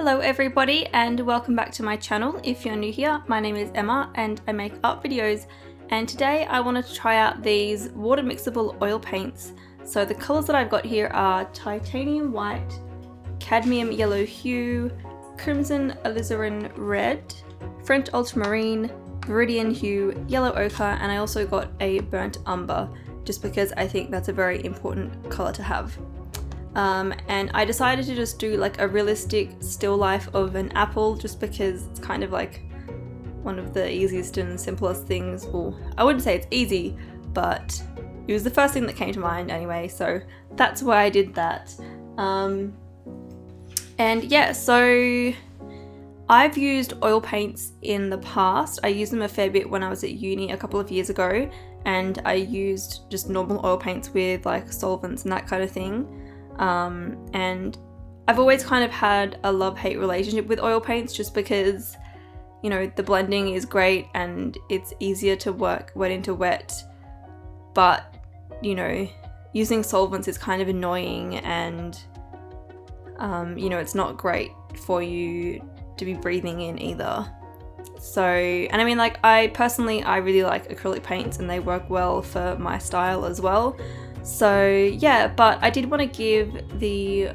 Hello everybody and welcome back to my channel. If you're new here, my name is Emma and I make art videos, and today I wanted to try out these water mixable oil paints. So the colours that I've got here are titanium white, cadmium yellow hue, crimson alizarin red, French ultramarine, viridian hue, yellow ochre, and I also got a burnt umber just because I think that's a very important colour to have. And I decided to just do like a realistic still life of an apple just because it's kind of like one of the easiest and simplest things. Well, I wouldn't say it's easy, but it was the first thing that came to mind anyway, so that's why I did that. And yeah, so I've used oil paints in the past. I used them a fair bit when I was at uni a couple of years ago, and I used just normal oil paints with like solvents and that kind of thing. And I've always kind of had a love-hate relationship with oil paints just because, you know, the blending is great and it's easier to work wet into wet, but, you know, using solvents is kind of annoying and, you know, it's not great for you to be breathing in either. So, and I mean, like, I really like acrylic paints and they work well for my style as well. So yeah, but I did want to give the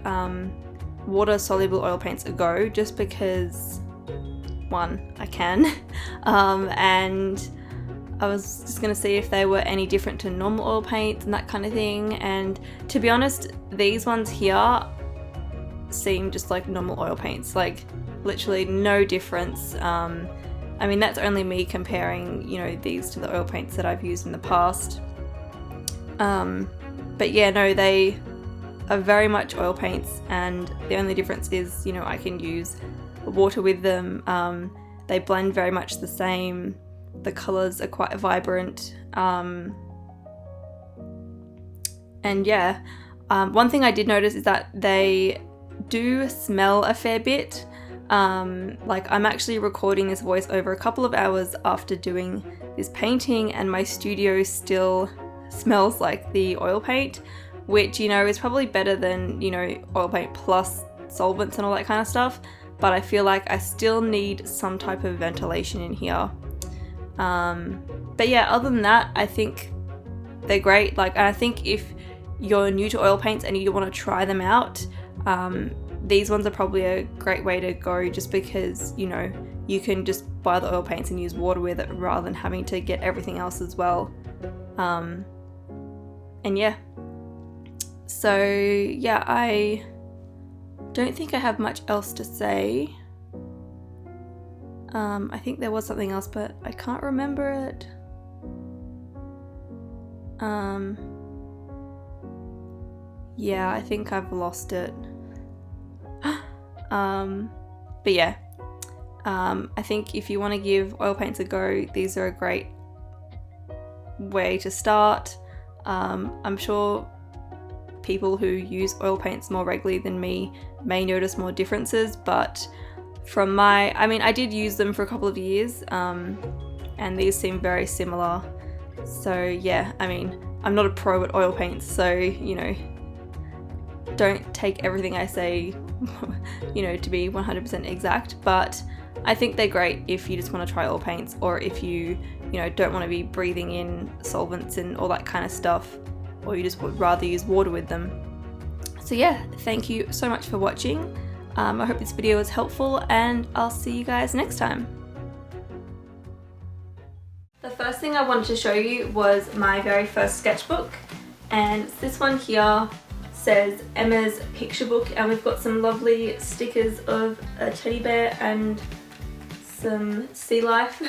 water soluble oil paints a go just because, one, I can, and I was just going to see if they were any different to normal oil paints and that kind of thing, and to be honest, these ones here seem just like normal oil paints, like literally no difference. I mean, that's only me comparing, you know, these to the oil paints that I've used in the past. But yeah, no, they are very much oil paints, and the only difference is, you know, I can use water with them. They blend very much the same. The colours are quite vibrant. And yeah, one thing I did notice is that they do smell a fair bit. Like, I'm actually recording this voice over a couple of hours after doing this painting, and my studio still smells like the oil paint, which, you know, is probably better than, you know, oil paint plus solvents and all that kind of stuff, but I feel like I still need some type of ventilation in here. But yeah, other than that, I think they're great. Like, and I think if you're new to oil paints and you want to try them out, these ones are probably a great way to go just because, you know, you can just buy the oil paints and use water with it rather than having to get everything else as well. And yeah, so yeah, I don't think I have much else to say. I think there was something else, but I can't remember it. Yeah, I think I've lost it. But yeah, I think if you want to give oil paints a go, these are a great way to start. I'm sure people who use oil paints more regularly than me may notice more differences, but from I mean, I did use them for a couple of years, and these seem very similar. So yeah, I mean, I'm not a pro at oil paints, so, you know, don't take everything I say, you know, to be 100% exact, but I think they're great if you just want to try oil paints, or if you know, don't want to be breathing in solvents and all that kind of stuff, or you just would rather use water with them. So yeah, thank you so much for watching. I hope this video was helpful, and I'll see you guys next time. The first thing I wanted to show you was my very first sketchbook, and this one here says Emma's picture book, and we've got some lovely stickers of a teddy bear and some sea life.